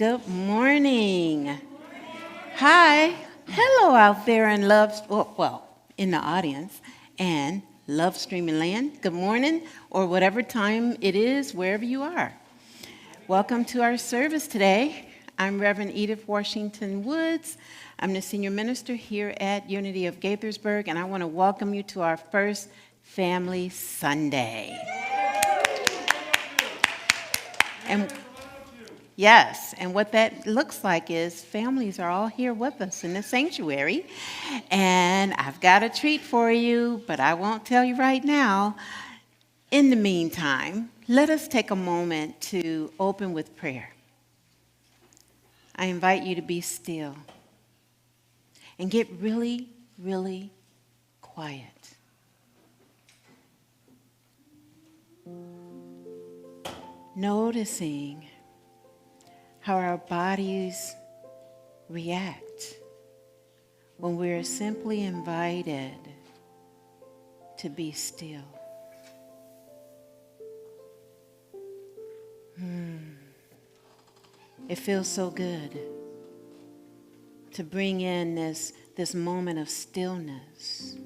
Good morning. Hi. Hello out there in in the audience and Love Streaming Land. Good morning, or whatever time it is, wherever you are. Welcome to our service today. I'm Reverend Edith Washington Woods. I'm the senior minister here at Unity of Gaithersburg, and I want to welcome you to our first Family Sunday. And yes, and what that looks like is families are all here with us in the sanctuary, and I've got a treat for you, but I won't tell you right now. In the meantime, let us take a moment to open with prayer. I invite you to be still and get really, really quiet. Noticing how our bodies react when we're simply invited to be still. It feels so good to bring in this moment of stillness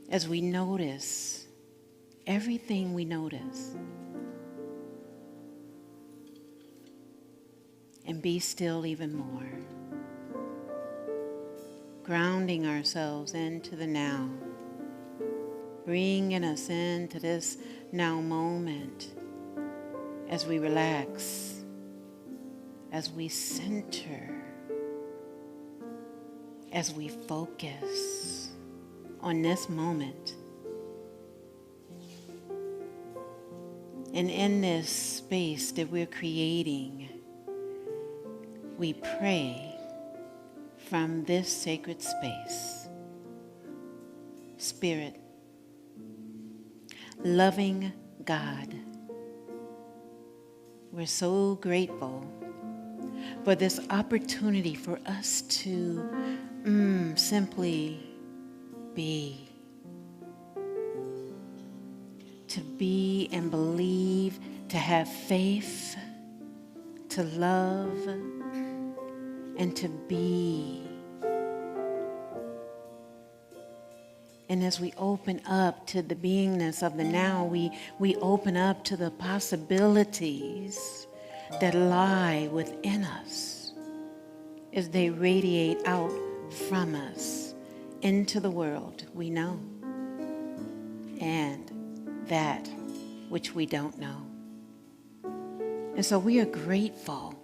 as we notice everything we notice. And be still even more. Grounding ourselves into the now. Bringing us into this now moment as we relax, as we center, as we focus on this moment. And in this space that we're creating, we pray from this sacred space. Spirit, loving God, we're so grateful for this opportunity for us to simply be. To be and believe, to have faith, to love, and to be. And as we open up to the beingness of the now, we open up to the possibilities that lie within us as they radiate out from us into the world we know and that which we don't know. And so we are grateful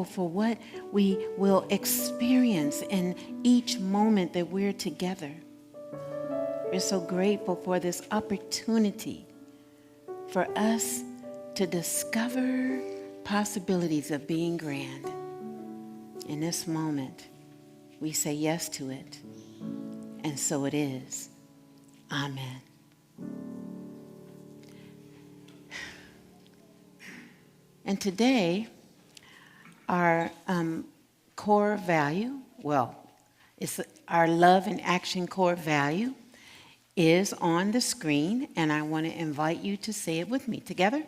for what we will experience in each moment that we're together. We're so grateful for this opportunity for us to discover possibilities of being grand. In this moment, we say yes to it, and so it is. Amen. And today, our core value, it's our love and action core value, is on the screen, and I want to invite you to say it with me together.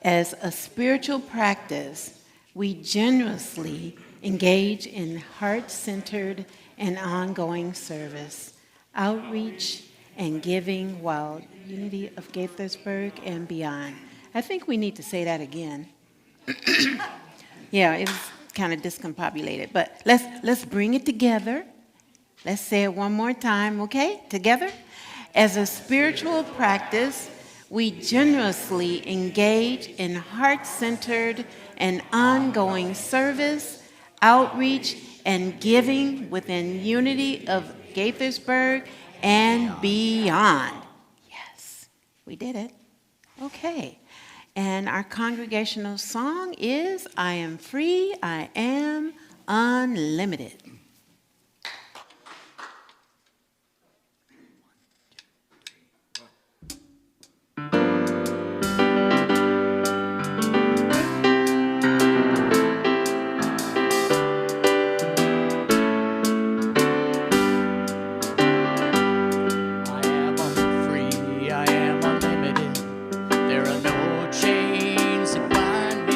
As a spiritual practice, we generously engage in heart-centered and ongoing service, outreach, and giving while Unity of Gaithersburg and beyond. I think we need to say that again. Yeah, it was kind of discombobulated, but let's bring it together. Let's say it one more time, okay? Together. As a spiritual practice, we generously engage in heart-centered and ongoing service, outreach, and giving within Unity of Gaithersburg and beyond. Yes, we did it. Okay. And our congregational song is, I Am Free, I Am Unlimited. I am unlimited. There are no chains that bind me.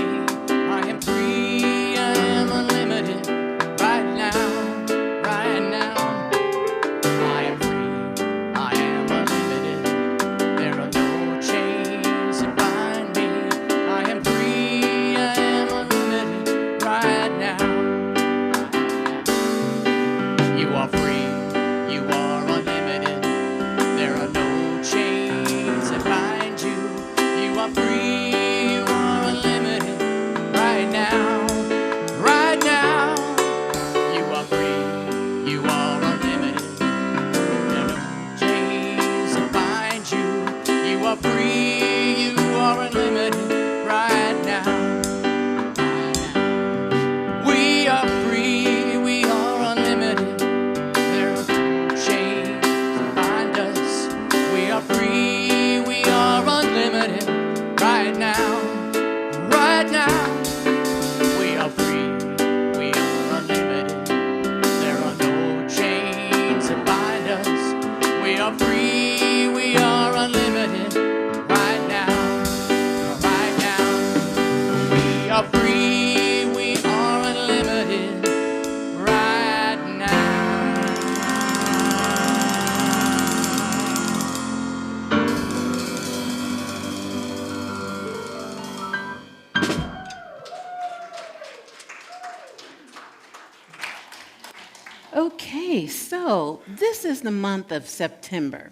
are free, we are unlimited right now, right now. We are free, we are unlimited right now. Okay, so this is the month of September,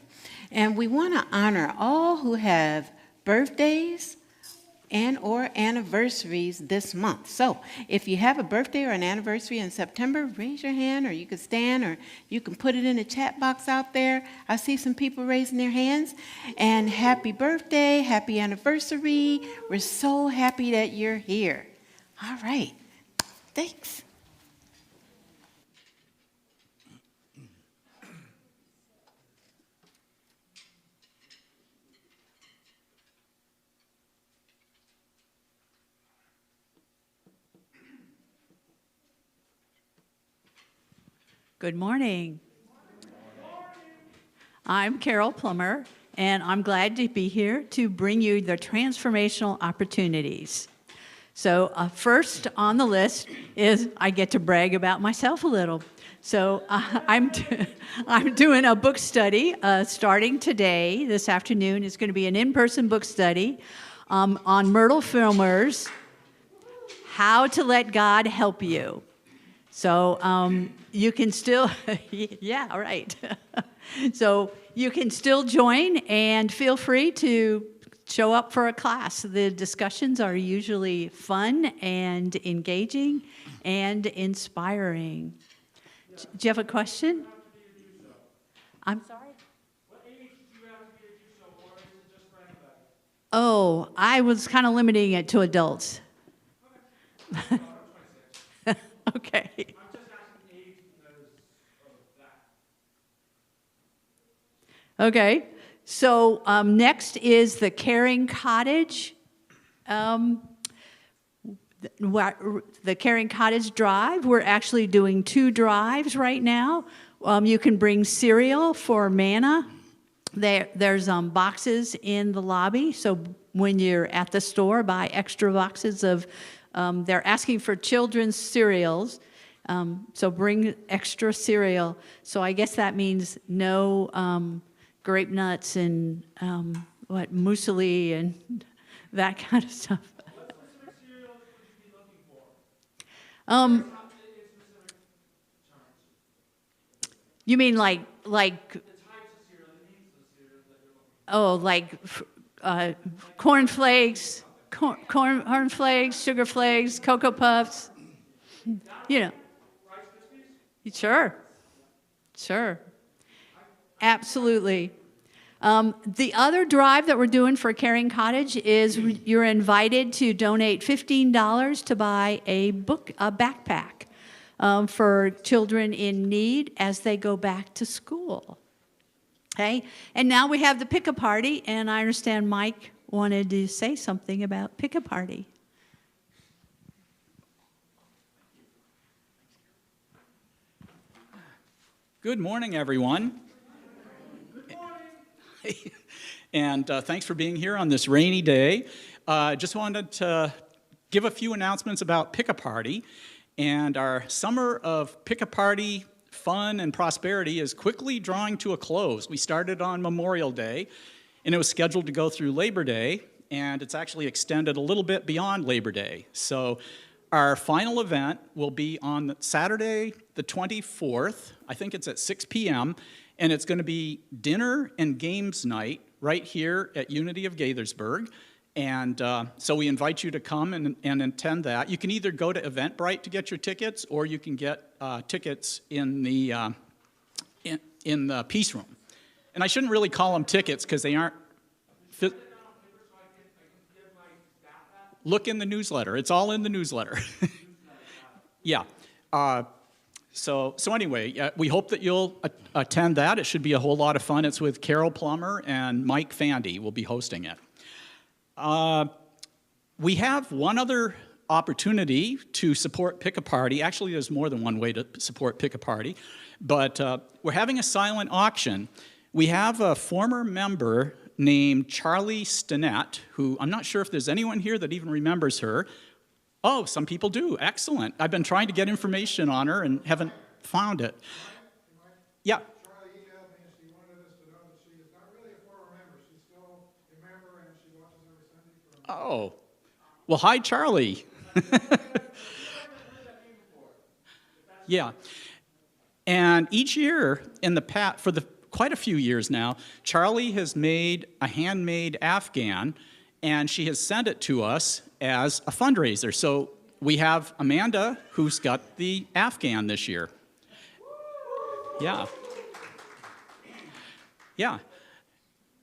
and we want to honor all who have birthdays and or anniversaries this month. So if you have a birthday or an anniversary in September, raise your hand, or you can stand, or you can put it in the chat box out there. I see some people raising their hands. And happy birthday, happy anniversary. We're so happy that you're here. All right, thanks. Good morning. I'm Carol Plummer, and I'm glad to be here to bring you the transformational opportunities. So first on the list is I get to brag about myself a little. So I'm doing a book study starting today. This afternoon is going to be an in-person book study on Myrtle Filmer's How to Let God Help You. So you can still, yeah, right. So you can still join and feel free to show up for a class. The discussions are usually fun and engaging and inspiring. Do you have a question? I'm sorry? What age do you have to be to do so, or is it just for anybody? Oh, I was kind of limiting it to adults. Okay. I'm 26. Okay. I'm just asking age because of that. Okay. So next is the Caring Cottage. The Caring Cottage drive. We're actually doing 2 drives right now. You can bring cereal for manna. There's boxes in the lobby. So when you're at the store, buy extra boxes of, they're asking for children's cereals. So bring extra cereal. So I guess that means no grape nuts and muesli and that kind of stuff. What specific cereals would you be looking for? In specific terms. You mean like The types of cereal, the names of the cereals that you're looking for. corn flakes, corn flakes, sugar flakes, Cocoa Puffs. You know. Rice Krispies? Sure. Absolutely. The other drive that we're doing for Caring Cottage is you're invited to donate $15 to buy a backpack for children in need as they go back to school. Okay, and now we have the pick-a-party, and I understand Mike wanted to say something about pick-a-party. Good morning, everyone. Good morning. And thanks for being here on this rainy day. Just wanted to give a few announcements about Pick-a-Party. And our summer of Pick-a-Party fun and prosperity is quickly drawing to a close. We started on Memorial Day, and it was scheduled to go through Labor Day, and it's actually extended a little bit beyond Labor Day. So our final event will be on Saturday, the 24th. I think it's at 6 p.m., and it's going to be dinner and games night right here at Unity of Gaithersburg. And so we invite you to come and attend that. You can either go to Eventbrite to get your tickets, or you can get tickets in the Peace Room. And I shouldn't really call them tickets because they aren't. Look in the newsletter. It's all in the newsletter. Yeah. So anyway, we hope that you'll attend that. It should be a whole lot of fun. It's with Carol Plummer and Mike Fandy will be hosting it. We have one other opportunity to support Pick-a-Party. Actually, there's more than one way to support Pick-a-Party. But we're having a silent auction We have a former member named Charlie Stinnett, who I'm not sure if there's anyone here that even remembers her. Oh, some people do. Excellent. I've been trying to get information on her and haven't found it. Yeah. Charlie emailed me and she wanted us to know that she is not really a former member. She's still a member and she watches every Sunday from. Oh. Well, hi, Charlie. Yeah. And each year in the past, for quite a few years now, Charlie has made a handmade Afghan, and she has sent it to us as a fundraiser. So we have Amanda, who's got the Afghan this year. Yeah. Yeah.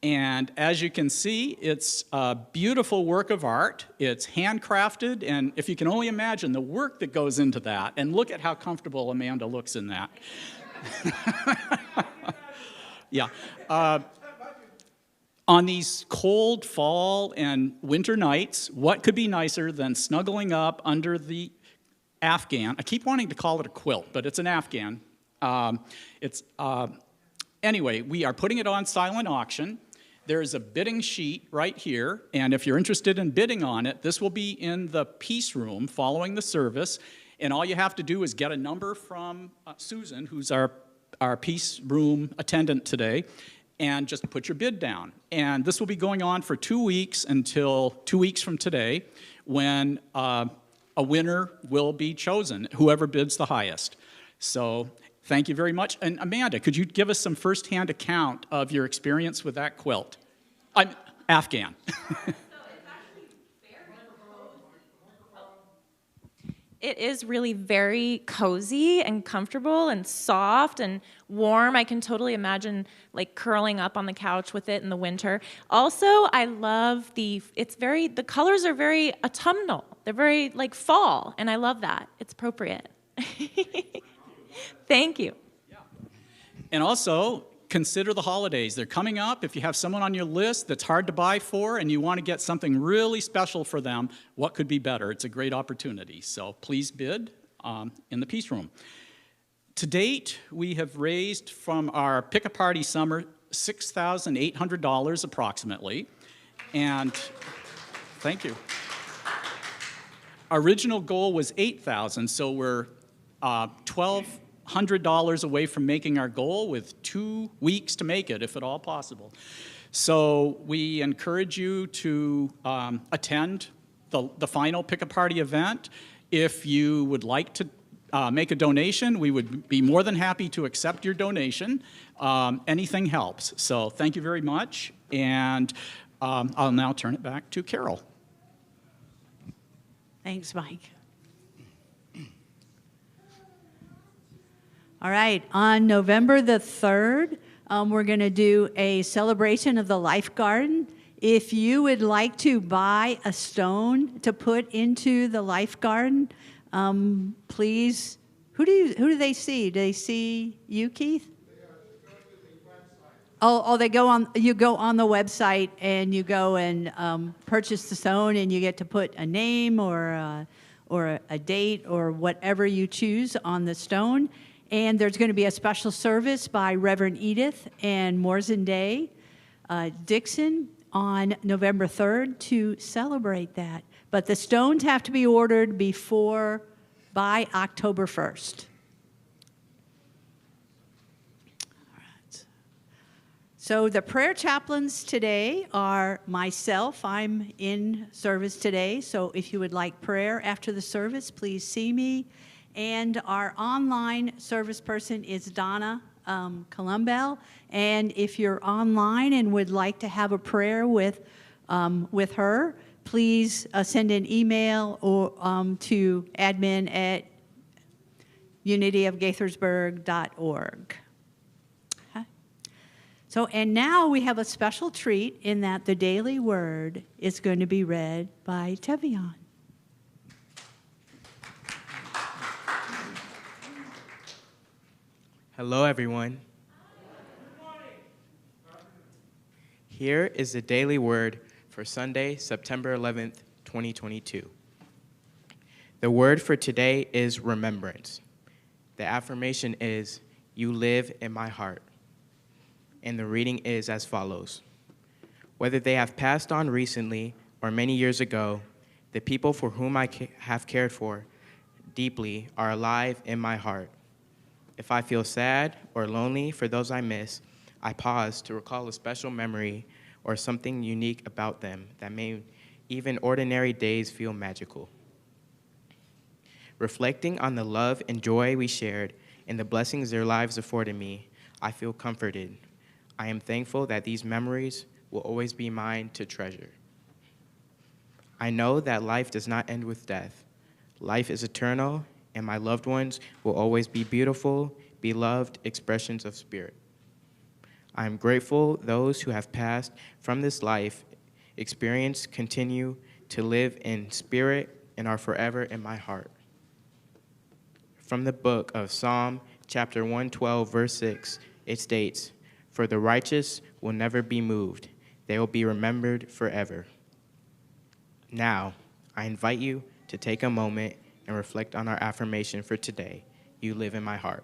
And as you can see, it's a beautiful work of art. It's handcrafted, and if you can only imagine the work that goes into that, and look at how comfortable Amanda looks in that. Yeah. On these cold fall and winter nights, what could be nicer than snuggling up under the Afghan? I keep wanting to call it a quilt, but it's an Afghan. Anyway, we are putting it on silent auction. There's a bidding sheet right here, and if you're interested in bidding on it, this will be in the peace room following the service, and all you have to do is get a number from Susan, who's our peace room attendant today, and just put your bid down. And this will be going on for 2 weeks until 2 weeks from today, when a winner will be chosen, whoever bids the highest. So thank you very much. And Amanda, could you give us some firsthand account of your experience with that quilt? I'm Afghan. It is really very cozy and comfortable and soft and warm. I can totally imagine like curling up on the couch with it in the winter. Also, I love the colors are very autumnal. They're very like fall, and I love that. It's appropriate. Thank you. Yeah. And also, consider the holidays. They're coming up. If you have someone on your list that's hard to buy for and you want to get something really special for them, what could be better? It's a great opportunity. So please bid in the Peace Room. To date, we have raised from our Pick a Party Summer $6,800 approximately. And thank you. Our original goal was $8,000, so we're $1,200 away from making our goal with 2 weeks to make it, if at all possible. So we encourage you to attend the final Pick a Party event. If you would like to make a donation, we would be more than happy to accept your donation. Anything helps. So thank you very much, and I'll now turn it back to Carol. Thanks, Mike. All right, on November the 3rd, we're going to do a celebration of the Life Garden. If you would like to buy a stone to put into the Life Garden, please, who do they see? Do they see you, Keith? You go on the website and you go and purchase the stone, and you get to put a name or a date or whatever you choose on the stone. And there's going to be a special service by Reverend Edith and Morzin Day Dixon on November 3rd to celebrate that. But the stones have to be ordered by October 1st. All right. So the prayer chaplains today are myself. I'm in service today. So if you would like prayer after the service, please see me. And our online service person is Donna Columbell. And if you're online and would like to have a prayer with her, please send an email or to admin@unityofgaithersburg.org. Okay. So, and now we have a special treat in that the daily word is going to be read by Tevion. Hello, everyone. Here is the daily word for Sunday, September 11th, 2022. The word for today is remembrance. The affirmation is, you live in my heart. and the reading is as follows. Whether they have passed on recently or many years ago, the people for whom I have cared for deeply are alive in my heart. If I feel sad or lonely for those I miss, I pause to recall a special memory or something unique about them that made even ordinary days feel magical. Reflecting on the love and joy we shared and the blessings their lives afforded me, I feel comforted. I am thankful that these memories will always be mine to treasure. I know that life does not end with death. Life is eternal, and my loved ones will always be beautiful, beloved expressions of spirit. I am grateful those who have passed from this life experience continue to live in spirit and are forever in my heart. From the book of Psalm, chapter 112, verse 6, it states, "For the righteous will never be moved. They will be remembered forever." Now, I invite you to take a moment and reflect on our affirmation for today. You live in my heart.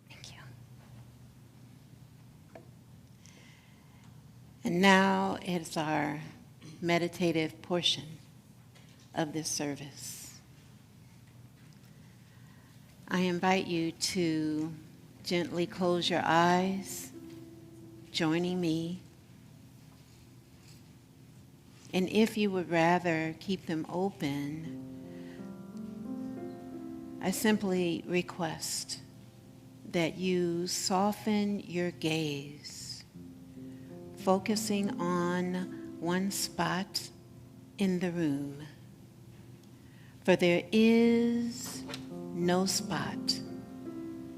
Thank you. And now it's our meditative portion of this service. I invite you to gently close your eyes, joining me. And if you would rather keep them open, I simply request that you soften your gaze, focusing on one spot in the room. For there is no spot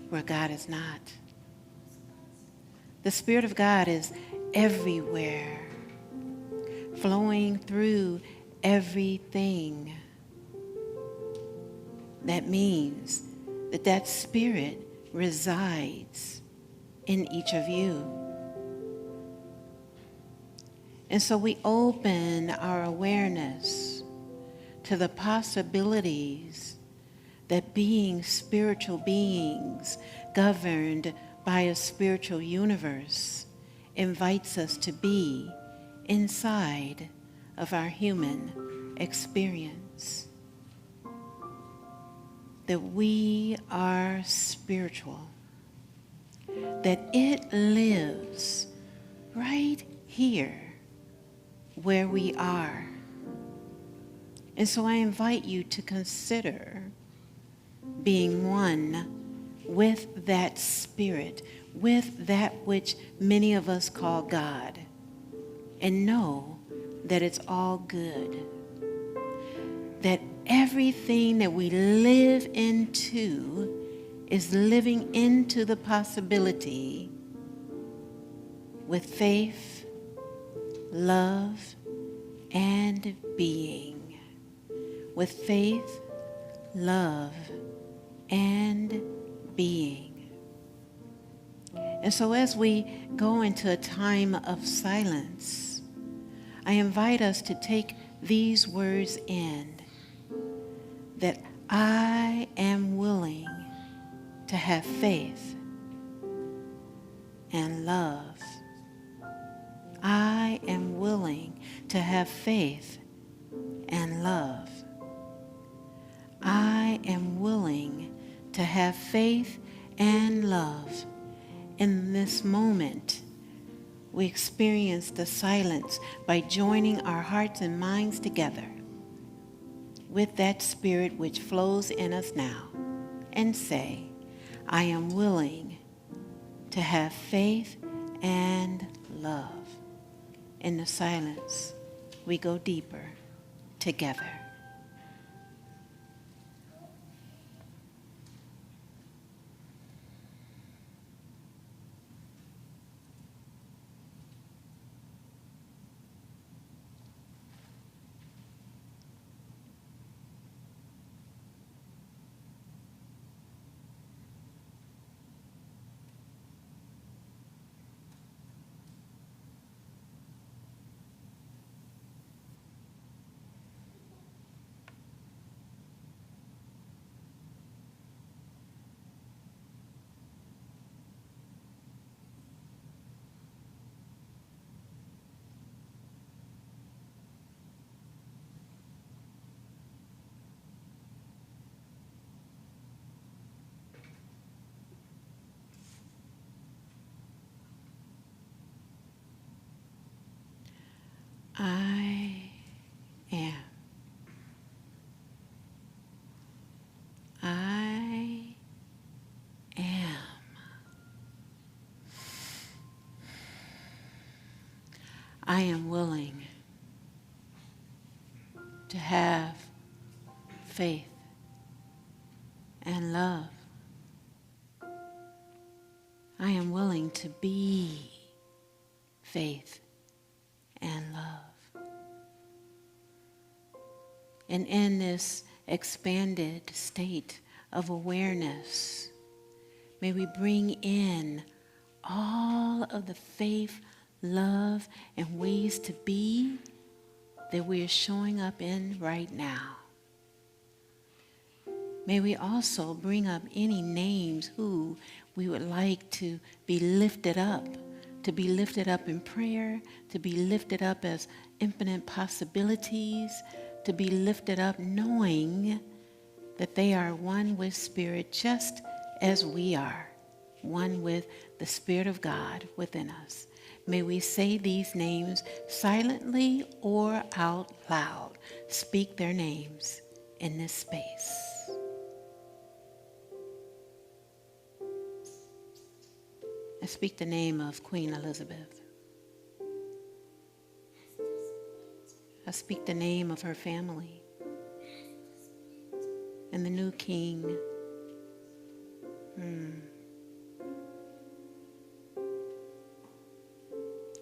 where God is not. The Spirit of God is everywhere, flowing through everything. That means that that Spirit resides in each of you. And so we open our awareness to the possibilities that being spiritual beings governed by a spiritual universe invites us to be inside of our human experience. That we are spiritual, that it lives right here where we are. And so I invite you to consider being one with that Spirit, with that which many of us call God, and know that it's all good. That everything that we live into is living into the possibility with faith, love, and being. With faith, love, and being. And so as we go into a time of silence, I invite us to take these words in, that I am willing to have faith and love. I am willing to have faith and love. I am willing to have faith and love. In this moment, we experience the silence by joining our hearts and minds together with that Spirit which flows in us now, and say, I am willing to have faith and love. In the silence, we go deeper together. I am. I am. I am willing to have faith and love. I am willing to be faith and love. And in this expanded state of awareness, may we bring in all of the faith, love, and ways to be that we are showing up in right now. May we also bring up any names who we would like to be lifted up in prayer, to be lifted up as infinite possibilities, to be lifted up knowing that they are one with Spirit just as we are, one with the Spirit of God within us. May we say these names silently or out loud. Speak their names in this space. I speak the name of Queen Elizabeth. I speak the name of her family and the new king.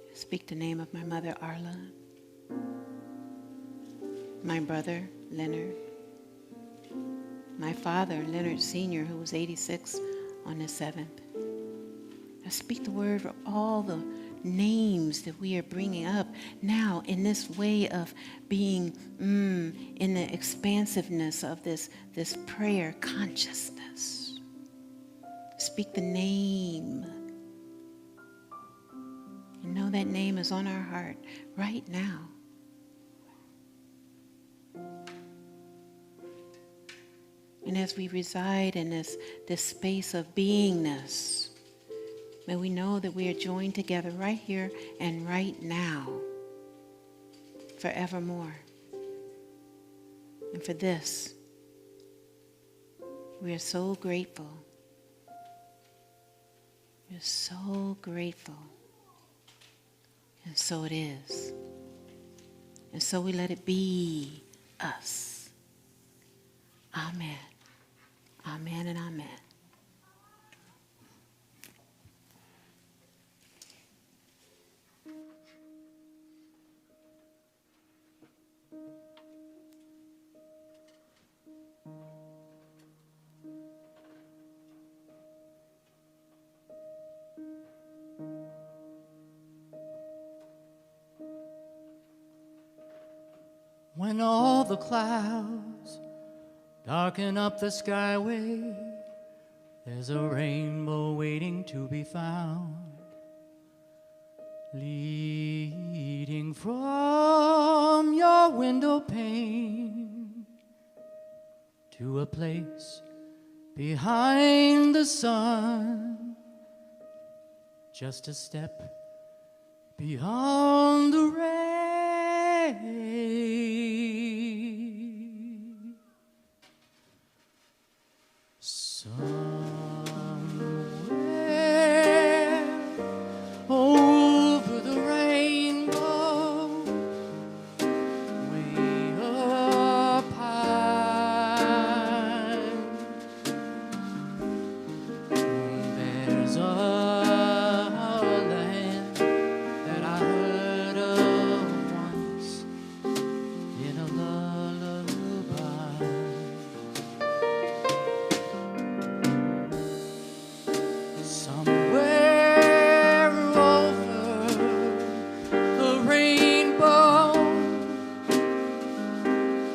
I speak the name of my mother, Arla, my brother, Leonard, my father, Leonard Sr., who was 86 on the 7th. I speak the word for all the names that we are bringing up now in this way of being in the expansiveness of this prayer consciousness. Speak the name. And know that name is on our heart right now. And as we reside in this space of beingness, may we know that we are joined together right here and right now, forevermore. And for this, we are so grateful. We are so grateful. And so it is. And so we let it be us. Amen. Amen and amen. When all the clouds darken up the skyway, there's a rainbow waiting to be found, leading from your window pane to a place behind the sun, just a step beyond the rain. Somewhere over the rainbow, way up high, there's a land that I heard of once in a lullaby. Somewhere over the rainbow,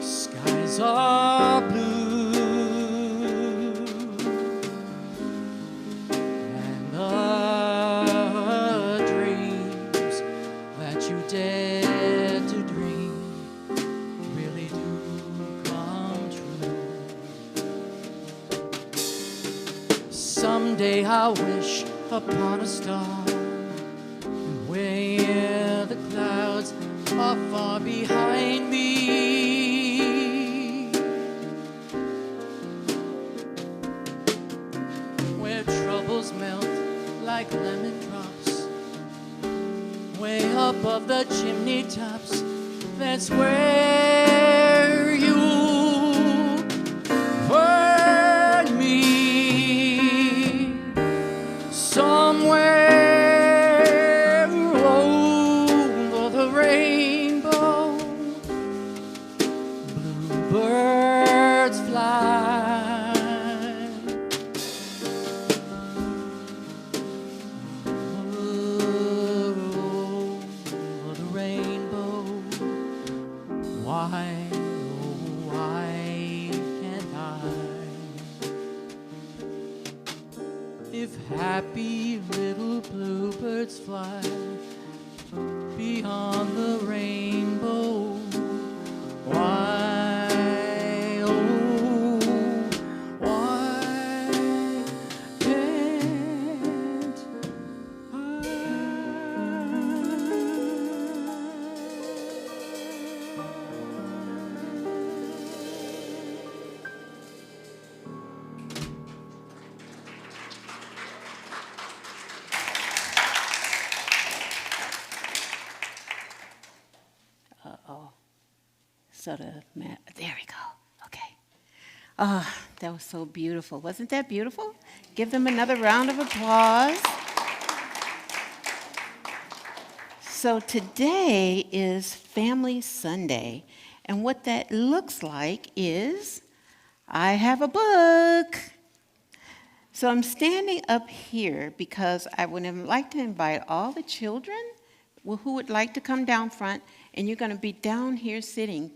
skies are blue, and the dreams that you dare to dream really do come true. Someday I wish upon a star, and where the clouds clouds are far behind me. Where troubles melt like lemon drops, way above the chimney tops, that's where you find me. Somewhere over the rainbow, bluebirds fly. Over the rainbow, why, oh, why can't I? If happy little bluebirds fly beyond the rainbow, why, oh, why can't I? Sort of, there we go. Okay. Ah, that was so beautiful. Wasn't that beautiful? Give them another round of applause. So today is Family Sunday, and what that looks like is I have a book. So I'm standing up here because I would like to invite all the children who would like to come down front, and you're going to be down here sitting.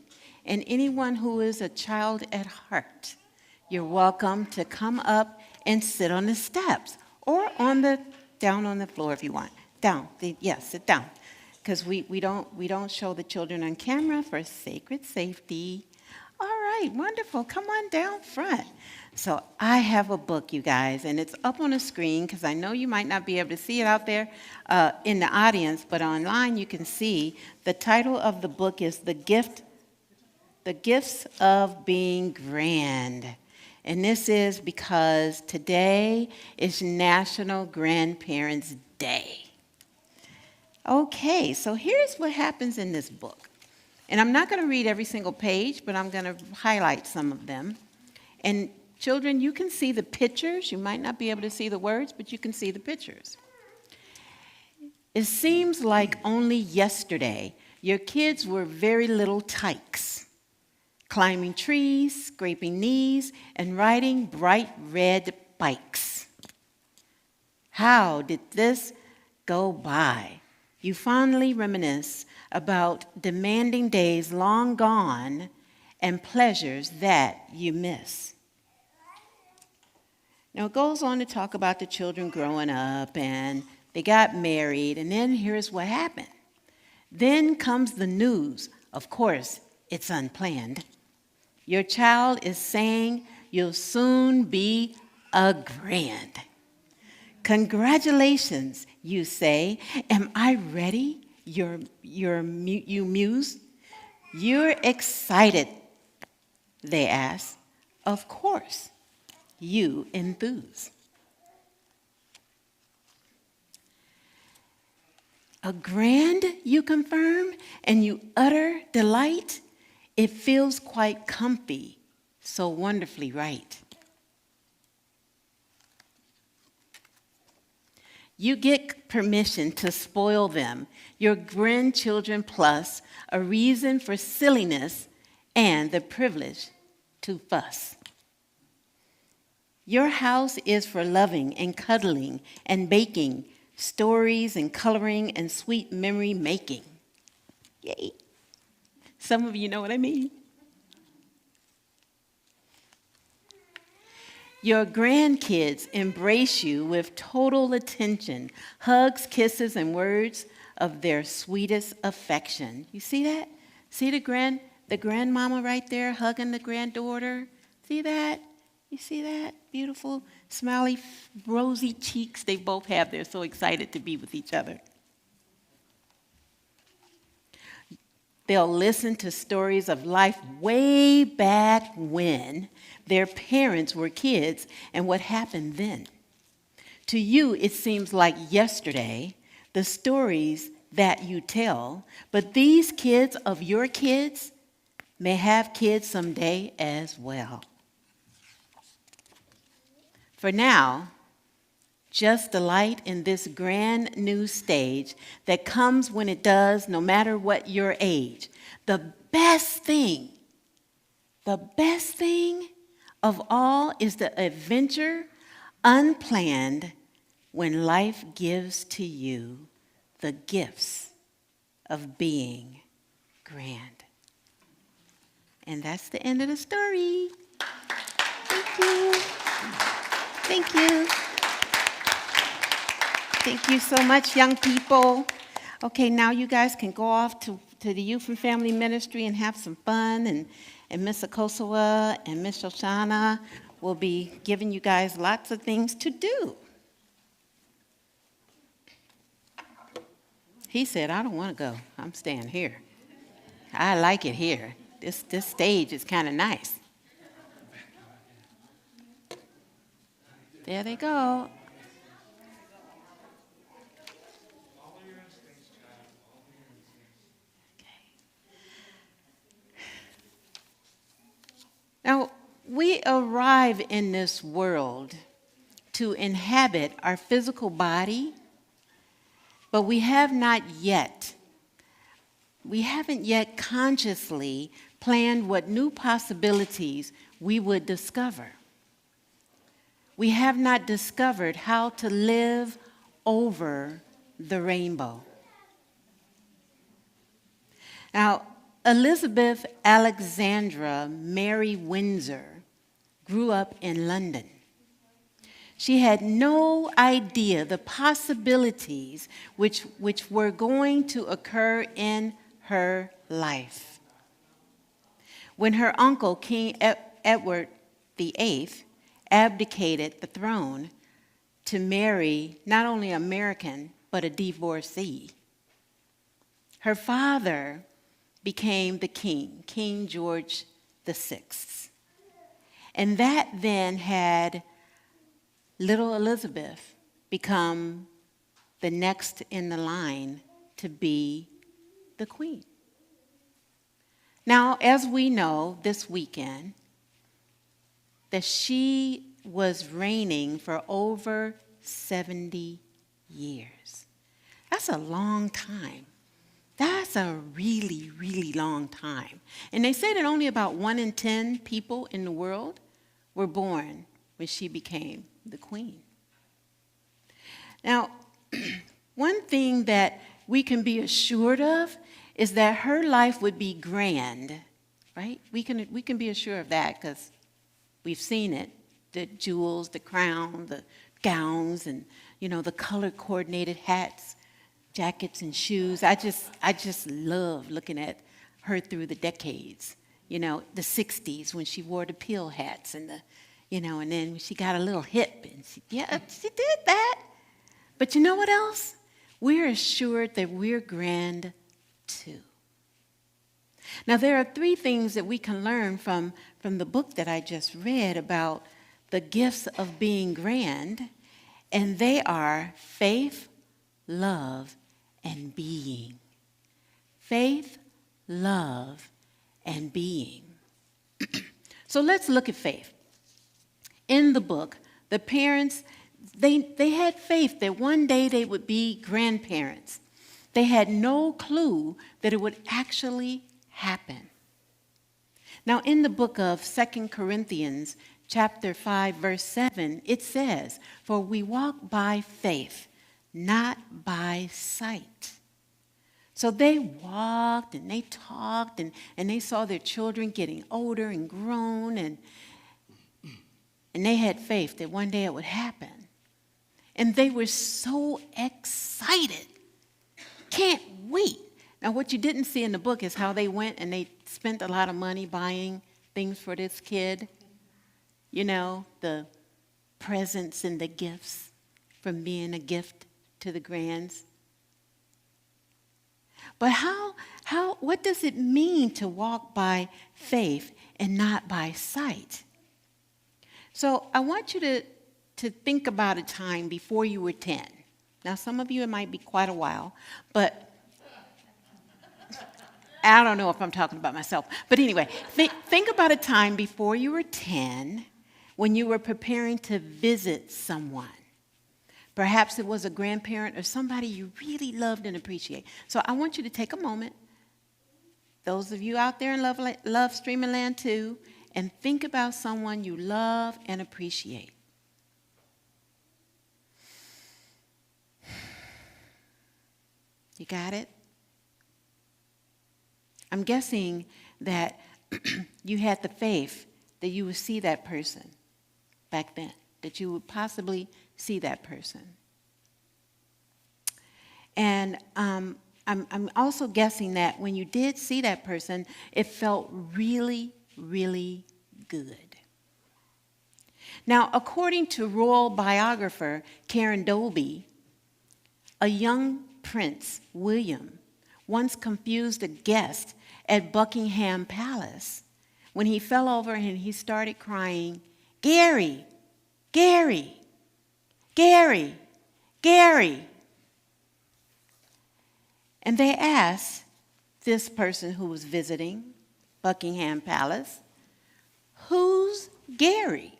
And anyone who is a child at heart, you're welcome to come up and sit on the steps or down on the floor if you want. Down, sit down. Because we don't show the children on camera for sacred safety. All right, wonderful. Come on down front. So I have a book, you guys, and it's up on the screen because I know you might not be able to see it out there in the audience, but online you can see. The title of the book is The Gifts of Being Grand. And this is because today is National Grandparents' Day. Okay, so here's what happens in this book. And I'm not going to read every single page, but I'm going to highlight some of them. And children, you can see the pictures. You might not be able to see the words, but you can see the pictures. It seems like only yesterday your kids were very little tykes, climbing trees, scraping knees, and riding bright red bikes. How did this go by? You fondly reminisce about demanding days long gone and pleasures that you miss. Now, it goes on to talk about the children growing up, and they got married, and then here's what happened. Then comes the news. Of course, it's unplanned. Your child is saying you'll soon be a grand. Congratulations, you say. Am I ready? You muse. You're excited, they ask. Of course, you enthuse. A grand, you confirm, and you utter delight. It feels quite comfy, so wonderfully right. You get permission to spoil them, your grandchildren plus a reason for silliness and the privilege to fuss. Your house is for loving and cuddling and baking, stories and coloring and sweet memory making. Yay. Some of you know what I mean. Your grandkids embrace you with total attention, hugs, kisses, and words of their sweetest affection. You see that? See the grandmama right there hugging the granddaughter? See that? You see that? Beautiful, smiley, rosy cheeks they both have. They're so excited to be with each other. They'll listen to stories of life way back when their parents were kids and what happened then. To you, it seems like yesterday, the stories that you tell, but these kids of your kids may have kids someday as well. For now, just delight in this grand new stage that comes when it does, no matter what your age. The best thing of all is the adventure unplanned when life gives to you the gifts of being grand. And that's the end of the story. Thank you. Thank you. Thank you so much, young people. Okay, now you guys can go off to the Youth and Family Ministry and have some fun. And Miss Akosawa and Miss Shoshana will be giving you guys lots of things to do. He said, I don't want to go. I'm staying here. I like it here. This stage is kind of nice. There they go. Now, we arrive in this world to inhabit our physical body, but we haven't yet consciously planned what new possibilities we would discover. We have not discovered how to live over the rainbow. Now, Elizabeth Alexandra Mary Windsor grew up in London. She had no idea the possibilities which were going to occur in her life. When her uncle, King Edward VIII, abdicated the throne to marry not only an American, but a divorcee, her father became the king, King George VI. And that then had little Elizabeth become the next in the line to be the queen. Now, as we know this weekend, that she was reigning for over 70 years. That's a long time. That's a really, really long time. And they say that only about 1 in 10 people in the world were born when she became the queen. Now, one thing that we can be assured of is that her life would be grand, right? We can be assured of that because we've seen it. The jewels, the crown, the gowns, and, the color-coordinated hats, jackets and shoes. I just love looking at her through the decades. The 60s when she wore the peel hats and and then she got a little hip and she did that. But you know what else? We're assured that we're grand too. Now there are 3 things that we can learn from the book that I just read about the gifts of being grand, and they are faith, love, and being. Faith, love, and being. So let's look at faith. In the book, the parents, they had faith that one day they would be grandparents. They had no clue that it would actually happen. Now, in the book of 2 Corinthians, chapter 5, verse 7, it says, "For we walk by faith, not by sight." So they walked and they talked and they saw their children getting older and grown, and they had faith that one day it would happen. And they were so excited. Can't wait. Now, what you didn't see in the book is how they went and they spent a lot of money buying things for this kid. The presents and the gifts from being a gift to the grands. But what does it mean to walk by faith and not by sight? So I want you to think about a time before you were 10. Now, some of you, it might be quite a while, but I don't know if I'm talking about myself. But anyway, think about a time before you were 10 when you were preparing to visit someone. Perhaps it was a grandparent or somebody you really loved and appreciate. So I want you to take a moment, those of you out there in love streaming land too, and think about someone you love and appreciate. You got it? I'm guessing that you had the faith that you would see that person back then, that you would possibly see that person. And I'm also guessing that when you did see that person, it felt really, really good. Now, according to royal biographer Karen Dolby, a young Prince William once confused a guest at Buckingham Palace when he fell over and he started crying, "Gary, Gary, Gary, Gary." And they asked this person who was visiting Buckingham Palace, "Who's Gary?"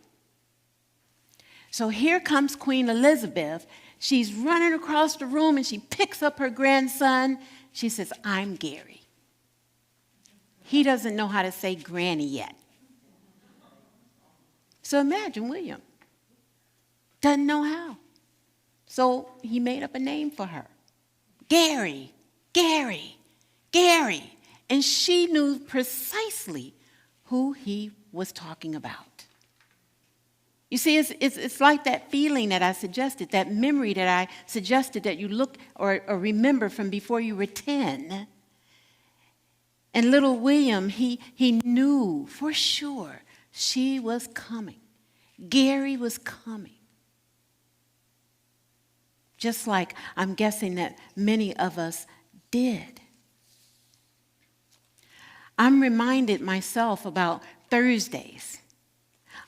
So here comes Queen Elizabeth. She's running across the room and she picks up her grandson. She says, "I'm Gary." He doesn't know how to say granny yet. So imagine William. Doesn't know how. So he made up a name for her. Gary, Gary, Gary. And she knew precisely who he was talking about. You see, it's like that feeling that I suggested, that memory that I suggested that you look or remember from before you were 10. And little William, he knew for sure she was coming. Gary was coming. Just like I'm guessing that many of us did. I'm reminded myself about Thursdays.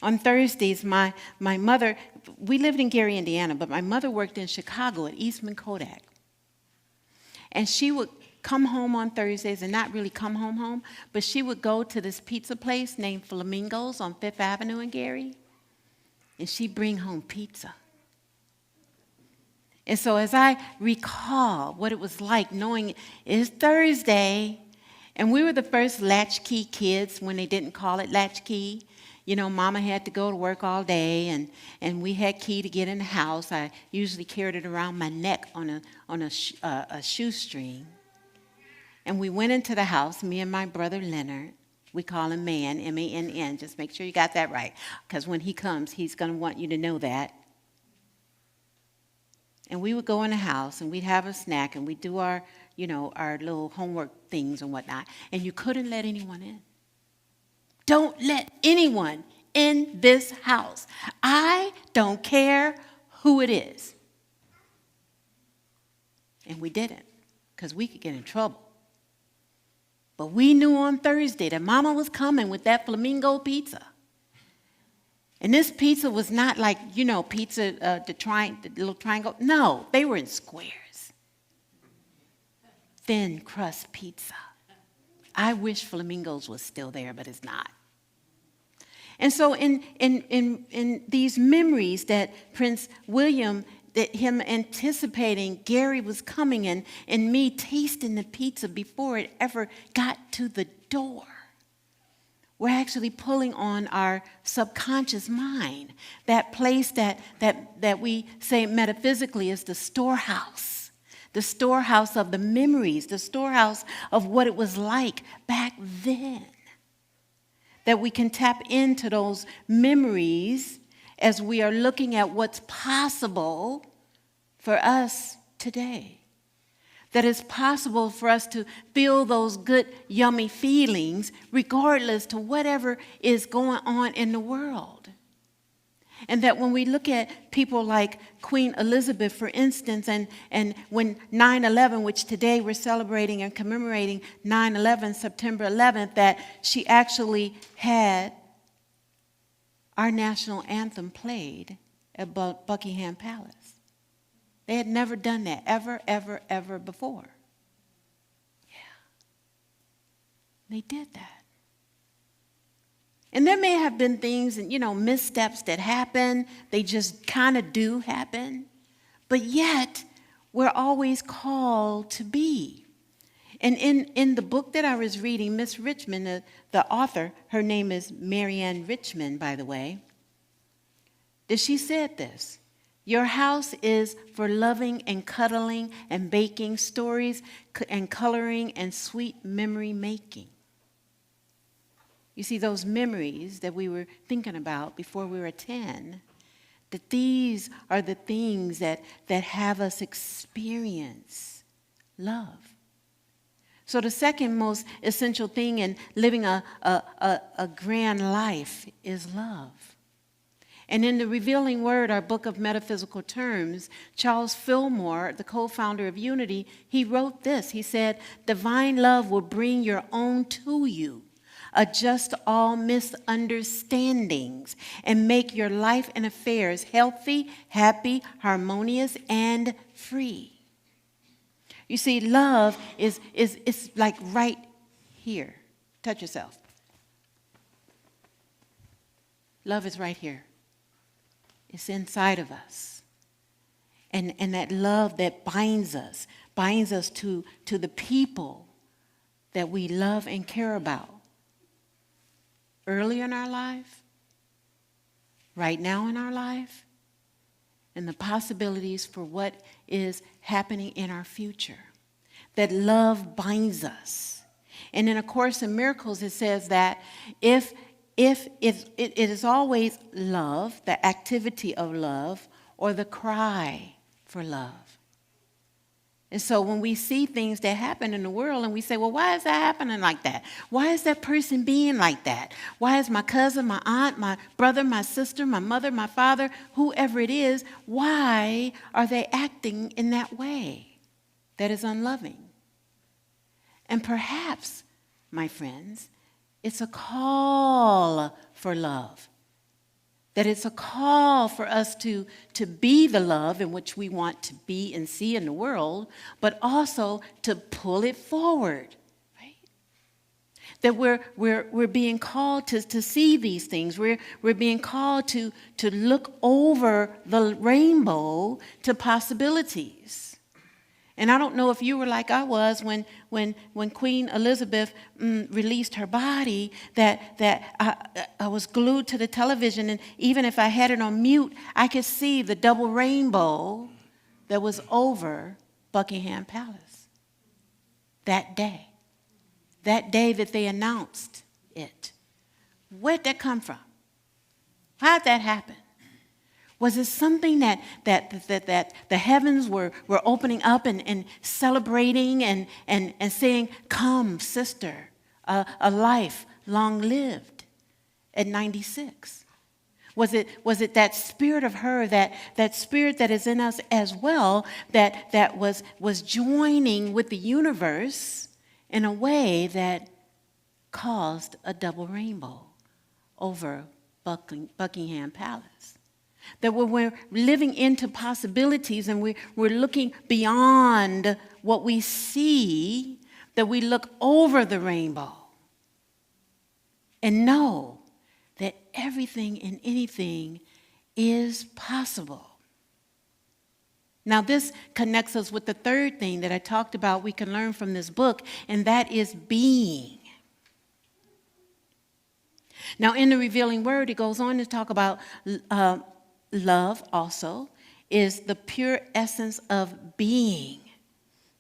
On Thursdays, my mother, we lived in Gary, Indiana, but my mother worked in Chicago at Eastman Kodak. And she would come home on Thursdays, and not really come home, but she would go to this pizza place named Flamingo's on Fifth Avenue in Gary, and she'd bring home pizza. And so as I recall what it was like knowing it's Thursday, and we were the first latchkey kids when they didn't call it latchkey. You know, Mama had to go to work all day, and we had key to get in the house. I usually carried it around my neck on a shoestring. And we went into the house, me and my brother Leonard. We call him Man, M-A-N-N. Just make sure you got that right, because when he comes, he's going to want you to know that. And we would go in the house, and we'd have a snack, and we'd do our little homework things and whatnot. And you couldn't let anyone in. Don't let anyone in this house. I don't care who it is. And we didn't, because we could get in trouble. But we knew on Thursday that Mama was coming with that Flamingo pizza. And this pizza was not like, pizza, the little triangle. No, they were in squares. Thin crust pizza. I wish Flamingo's was still there, but it's not. And so in these memories that Prince William, that him anticipating Gary was coming in, and me tasting the pizza before it ever got to the door, we're actually pulling on our subconscious mind, that place that we say metaphysically is the storehouse of the memories, the storehouse of what it was like back then. That we can tap into those memories as we are looking at what's possible for us today. That it's possible for us to feel those good, yummy feelings regardless to whatever is going on in the world. And that when we look at people like Queen Elizabeth, for instance, and when 9/11, which today we're celebrating and commemorating 9/11, September 11th, that she actually had our national anthem played at Buckingham Palace. They had never done that, ever, ever, ever before. Yeah. They did that. And there may have been things and, missteps that happen. They just kind of do happen. But yet, we're always called to be. And in the book that I was reading, Miss Richmond, the author, her name is Marianne Richmond, by the way, that she said this: your house is for loving and cuddling and baking stories and coloring and sweet memory making. You see, those memories that we were thinking about before we were 10, that these are the things that have us experience love. So the second most essential thing in living a grand life is love. And in the Revealing Word, our book of metaphysical terms, Charles Fillmore, the co-founder of Unity, he wrote this. He said, divine love will bring your own to you, adjust all misunderstandings, and make your life and affairs healthy, happy, harmonious, and free. You see, love is like right here. Touch yourself. Love is right here. It's inside of us. And that love that binds us to the people that we love and care about. Early in our life, right now in our life, and the possibilities for what is happening in our future. That love binds us. And in A Course in Miracles, it says that if it is always love, the activity of love, or the cry for love. And so when we see things that happen in the world and we say, well, why is that happening like that? Why is that person being like that? Why is my cousin, my aunt, my brother, my sister, my mother, my father, whoever it is, why are they acting in that way that is unloving? And perhaps, my friends, it's a call for love. That it's a call for us to be the love in which we want to be and see in the world, but also to pull it forward, right? That we're being called to see these things. We're being called to look over the rainbow to possibilities. And I don't know if you were like I was when Queen Elizabeth released her body, that I was glued to the television, and even if I had it on mute, I could see the double rainbow that was over Buckingham Palace that day that they announced it. Where'd that come from? How'd that happen? Was it something that the heavens were opening up and celebrating and saying, come, sister, a life long lived at 96? Was it that spirit of her, that spirit that is in us as well, that was joining with the universe in a way that caused a double rainbow over Buckingham Palace? That when we're living into possibilities and we're looking beyond what we see, that we look over the rainbow and know that everything and anything is possible. Now, this connects us with the third thing that I talked about we can learn from this book, and that is being. Now, in the Revealing Word, it goes on to talk about love also is the pure essence of being,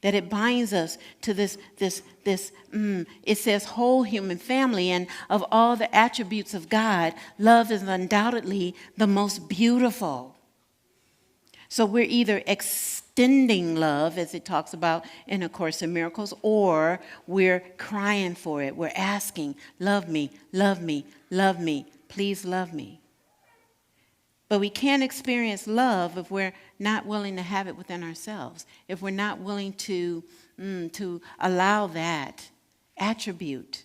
that it binds us to this it says whole human family, and of all the attributes of God, love is undoubtedly the most beautiful. So we're either extending love, as it talks about in A Course in Miracles, or we're crying for it. We're asking, love me, love me, love me, please love me. But we can't experience love if we're not willing to have it within ourselves, if we're not willing to allow that attribute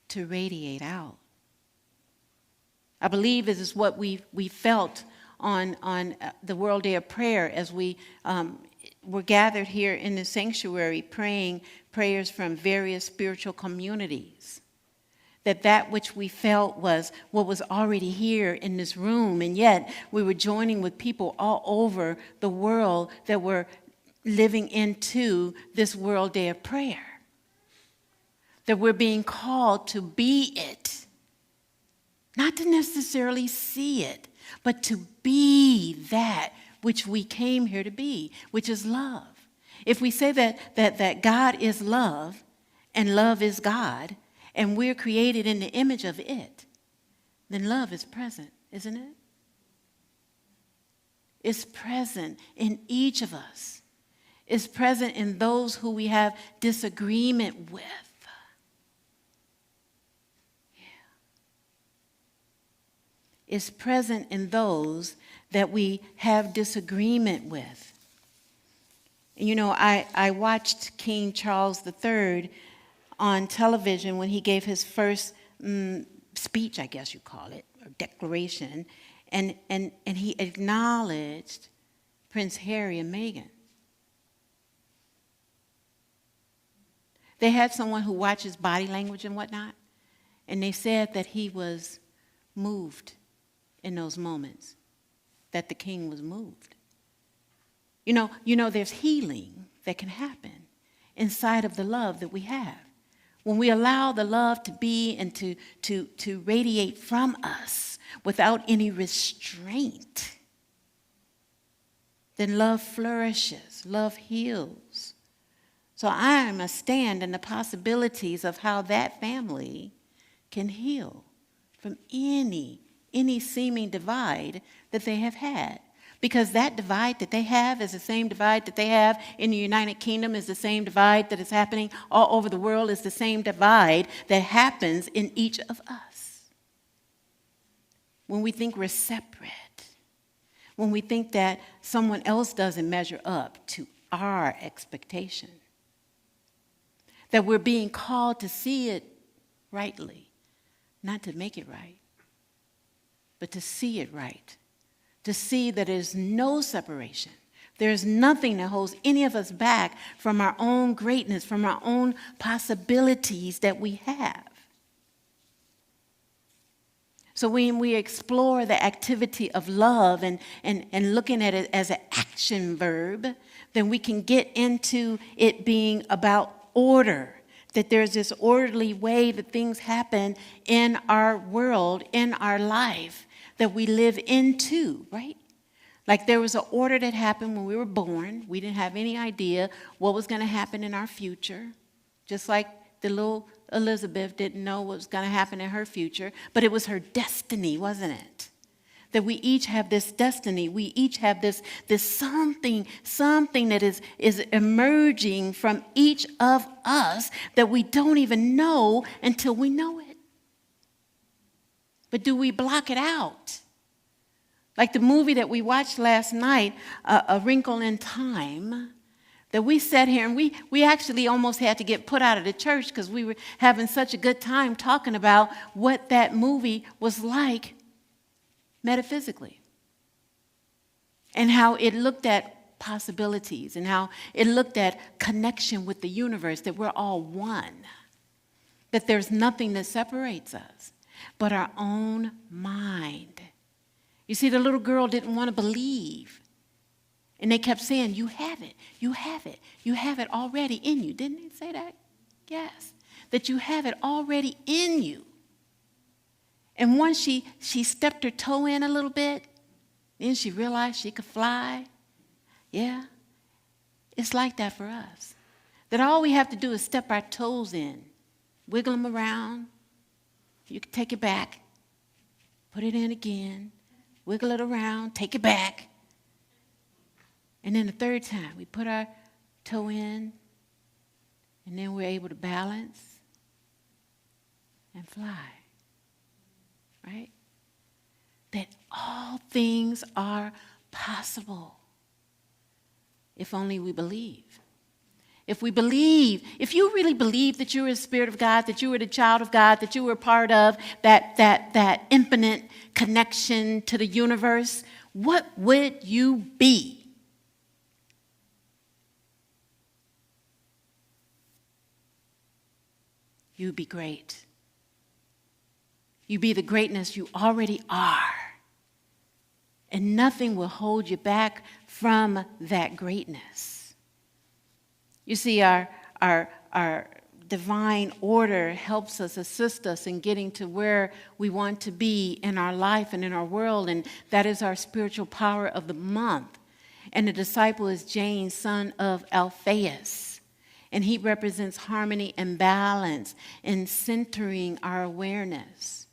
to radiate out. I believe this is what we felt on the World Day of Prayer as we were gathered here in the sanctuary praying prayers from various spiritual communities. That which we felt was what was already here in this room, and yet we were joining with people all over the world that were living into this World Day of Prayer. That we're being called to be it. Not to necessarily see it, but to be that which we came here to be, which is love. If we say that God is love and love is God, and we're created in the image of it, then love is present, isn't it? It's present in each of us. It's present in those who we have disagreement with. Is present in those that we have disagreement with. You know, I watched King Charles III on television when he gave his first speech, I guess you call it, or declaration, and he acknowledged Prince Harry and Meghan. They had someone who watches body language and whatnot, and they said that he was moved in those moments, that the king was moved. You know, there's healing that can happen inside of the love that we have. When we allow the love to be and to radiate from us without any restraint, then love flourishes, love heals. So I am a stand in the possibilities of how that family can heal from any seeming divide that they have had. Because that divide that they have is the same divide that they have in the United Kingdom, is the same divide that is happening all over the world, is the same divide that happens in each of us. When we think we're separate, when we think that someone else doesn't measure up to our expectation, that we're being called to see it rightly, not to make it right, but to see it right, to see that there's no separation. There's nothing that holds any of us back from our own greatness, from our own possibilities that we have. So when we explore the activity of love and looking at it as an action verb, then we can get into it being about order, that there's this orderly way that things happen in our world, in our life, that we live into, right? Like there was an order that happened when we were born. We didn't have any idea what was going to happen in our future. Just like the little Elizabeth didn't know what was going to happen in her future. But it was her destiny, wasn't it? That we each have this destiny. We each have this something that is emerging from each of us that we don't even know until we know it. But do we block it out? Like the movie that we watched last night, A Wrinkle in Time, that we sat here and we actually almost had to get put out of the church because we were having such a good time talking about what that movie was like metaphysically. And how it looked at possibilities and how it looked at connection with the universe, that we're all one, that there's nothing that separates us but our own mind. You see, the little girl didn't want to believe. And they kept saying, you have it, you have it, you have it already in you. Didn't they say that? Yes, that you have it already in you. And once she stepped her toe in a little bit, then she realized she could fly. Yeah, it's like that for us. That all we have to do is step our toes in, wiggle them around. You can take it back, put it in again, wiggle it around, take it back. And then the third time, we put our toe in, and then we're able to balance and fly, right? that all things are possible if only we believe. If we believe, if you really believe that you were the Spirit of God, that you were the child of God, that you were part of that infinite connection to the universe, what would you be? You'd be great. You'd be the greatness you already are. And nothing will hold you back from that greatness. You see, our divine order helps us, assist us in getting to where we want to be in our life and in our world, and that is our spiritual power of the month. And the disciple is James, son of Alphaeus, and he represents harmony and balance in centering our awareness.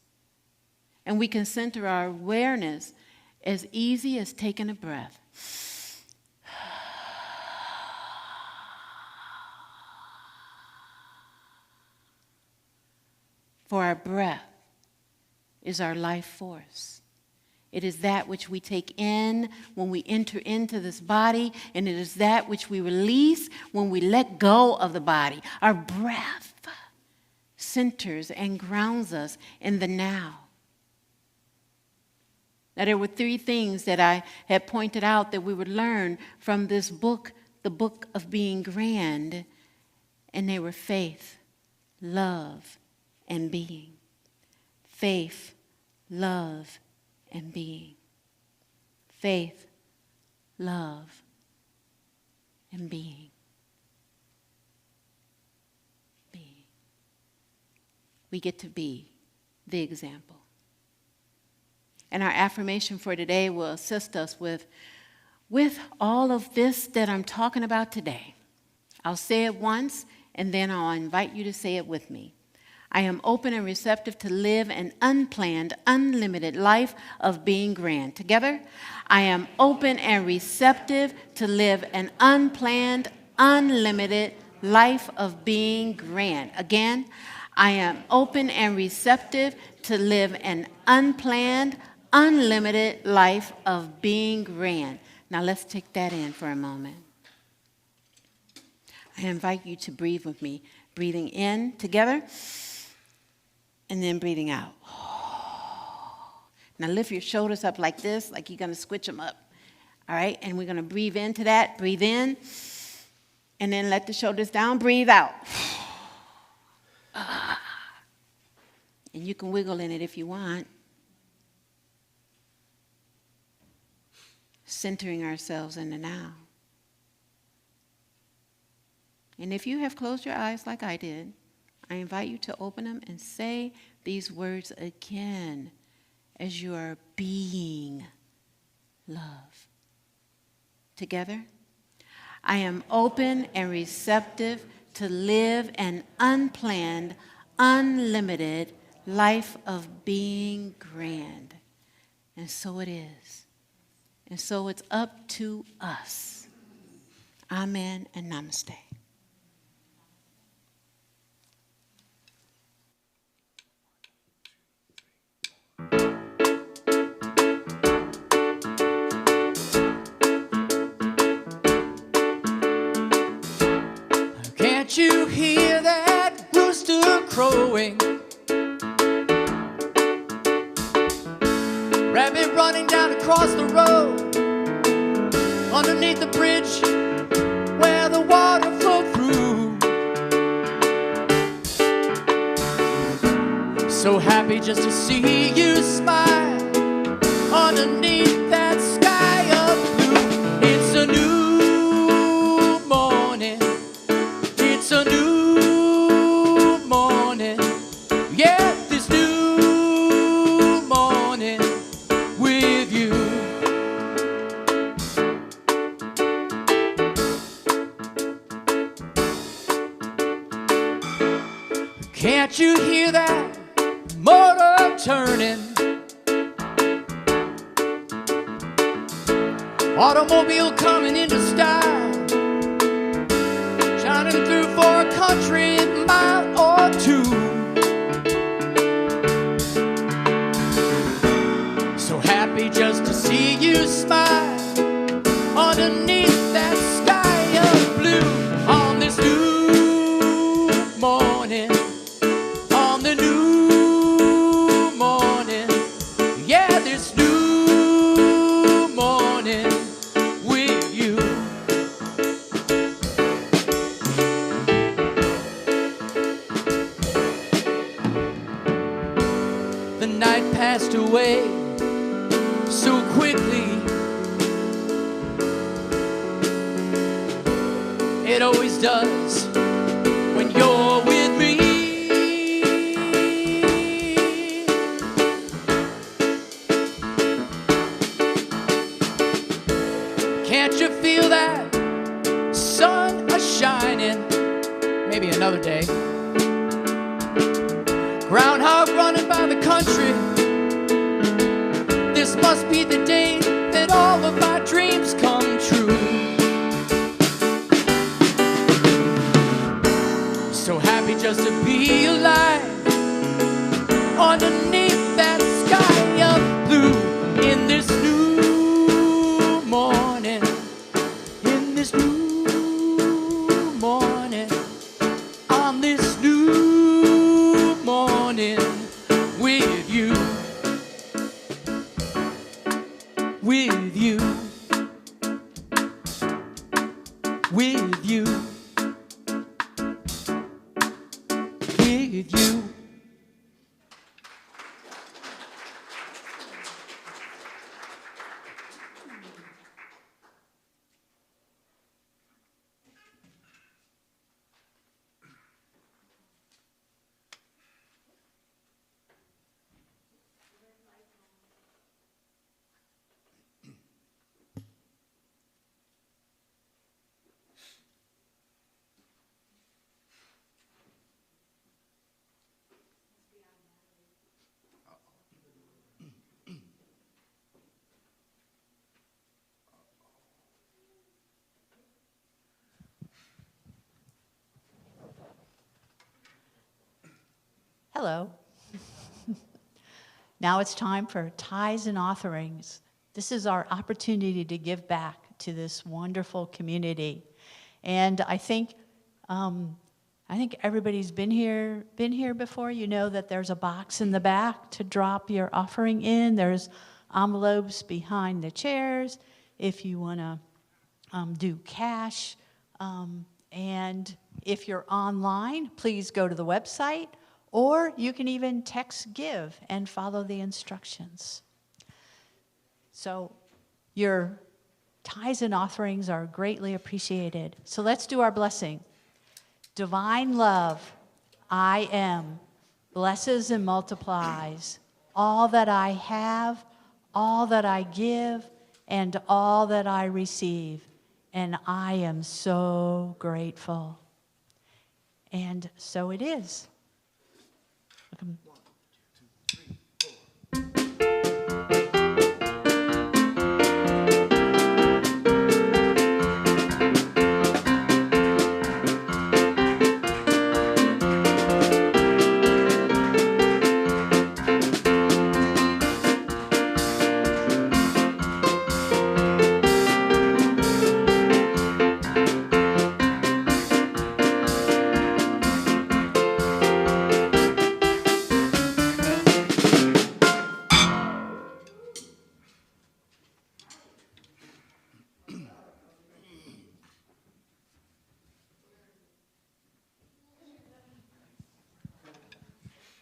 And we can center our awareness as easy as taking a breath. For our breath is our life force. It is that which we take in when we enter into this body, and it is that which we release when we let go of the body. Our breath centers and grounds us in the now. Now, there were 3 things that I had pointed out that we would learn from this book, the book of being grand, and they were faith, love, and being. Faith, love, and being. Faith, love, and being. Being. We get to be the example. And our affirmation for today will assist us with all of this that I'm talking about today. I'll say it once, and then I'll invite you to say it with me. I am open and receptive to live an unplanned, unlimited life of being grand. Together, I am open and receptive to live an unplanned, unlimited life of being grand. Again, I am open and receptive to live an unplanned, unlimited life of being grand. Now let's take that in for a moment. I invite you to breathe with me. Breathing in together. And then breathing out. Now lift your shoulders up like this, like you're going to switch them up. All right? And we're going to breathe into that. Breathe in. And then let the shoulders down. Breathe out. And you can wiggle in it if you want. Centering ourselves in the now. And if you have closed your eyes like I did, I invite you to open them and say these words again as you are being love. Together, I am open and receptive to live an unplanned, unlimited life of being grand. And so it is. And so it's up to us. Amen and namaste. Can't you hear that rooster crowing? Rabbit running down across the road, underneath the bridge where the water flowed through. So happy just to see you smile underneath that sky of blue. It's a new morning. It's a new morning. Yeah, this new morning with you. Can't you hear that motor turning? Automobile coming into style, shining through for a country mile or two. So happy smile underneath that sky of blue on this new morning, on the new morning, yeah, this new morning with you. The night passed away so quickly. It always does when you're with me. Can't you feel that sun a-shining? Maybe another day. Groundhog running by the country. This must be the day that all of my dreams come true. So happy just to be alive underneath that sky of blue in this new morning, in this new morning, on this new morning with you, with you, with you. With you. Hello. Now it's time for tithes and offerings. This is our opportunity to give back to this wonderful community. And I think everybody's been here before. You know that there's a box in the back to drop your offering in. There's envelopes behind the chairs if you want to do cash. And if you're online, please go to the website, or you can even text GIVE and follow the instructions. So your tithes and offerings are greatly appreciated. So let's do our blessing. Divine love, I am, blesses and multiplies all that I have, all that I give, and all that I receive. And I am so grateful. And so it is.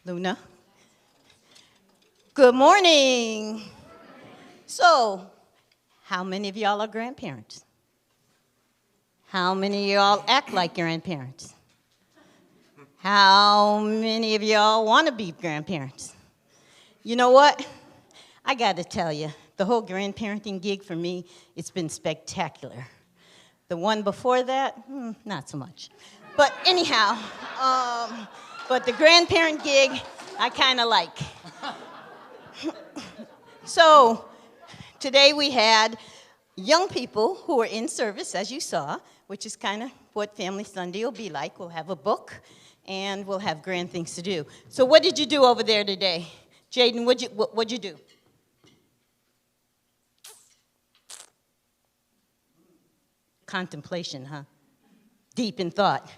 Luna. Good morning. So, how many of y'all are grandparents? How many of y'all act like grandparents? How many of y'all want to be grandparents? You know what? I got to tell you, the whole grandparenting gig for me, it's been spectacular. The one before that, not so much. But anyhow, but the grandparent gig, I kind of like. So today we had young people who were in service, as you saw, which is kind of what Family Sunday will be like. We'll have a book, and we'll have grand things to do. So what did you do over there today? Jaden, what'd you do? contemplation, huh? Deep in thought.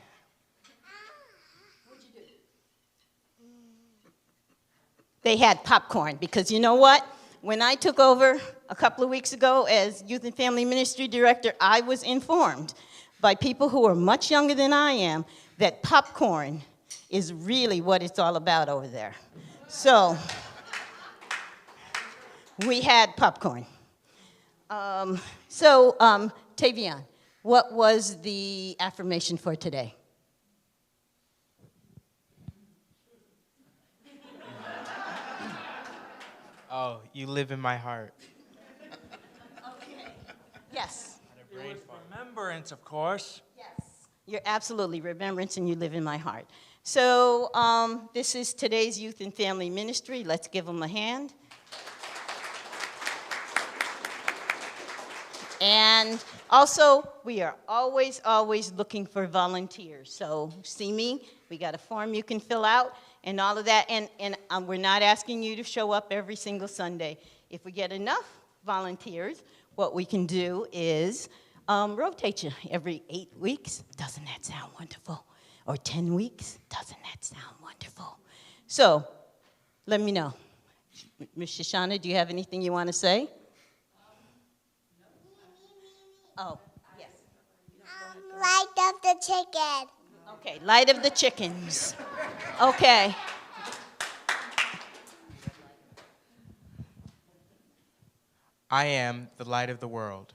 They had popcorn because you know what? When I took over a couple of weeks ago as Youth and Family Ministry Director, I was informed by people who are much younger than I am that popcorn is really what it's all about over there. So we had popcorn. Tavion, what was the affirmation for today? Oh, you live in my heart. Okay. Yes. Remembrance, of course. Yes. You're absolutely remembrance, and you live in my heart. So this is today's Youth and Family Ministry. Let's give them a hand. And also, we are always looking for volunteers. So see me, we got a form you can fill out and all of that. And we're not asking you to show up every single Sunday. If we get enough volunteers, what we can do is rotate you every 8 weeks. Doesn't that sound wonderful? Or 10 weeks. Doesn't that sound wonderful? So let me know. Ms. Shoshana, do you have anything you want to say? Oh, yes. Light of the chicken. Okay, light of the chickens. Okay. I am the light of the world.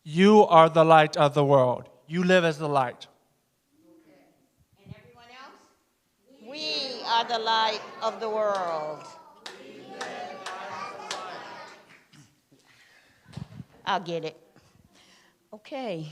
You are the light of the world. You live as the light. And everyone else? We are the light of the world. I'll get it. Okay.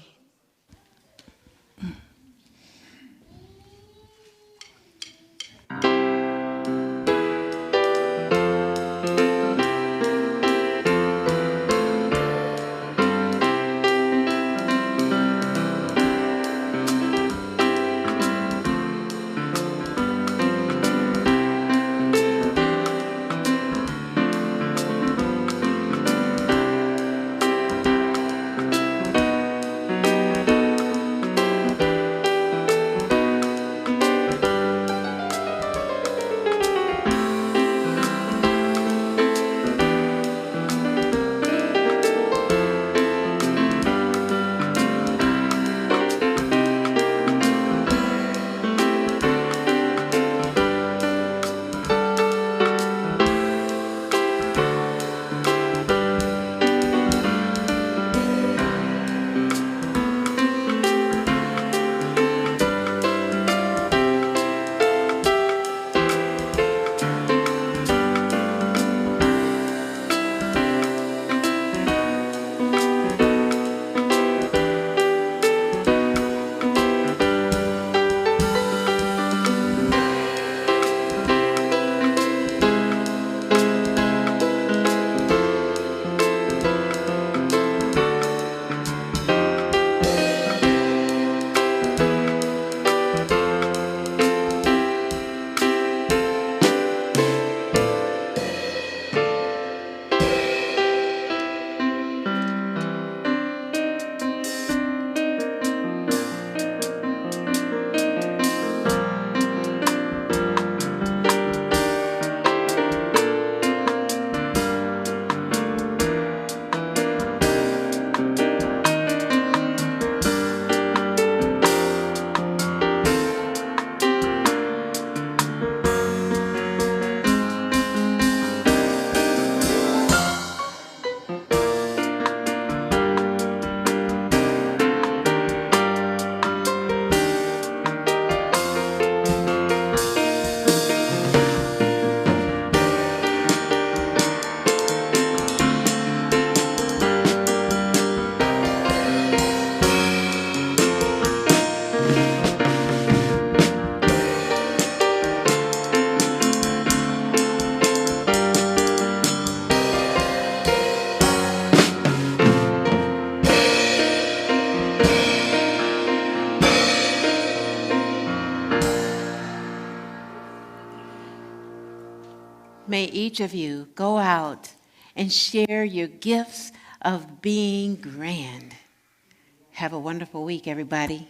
May each of you go out and share your gifts of being grand. Have a wonderful week, everybody.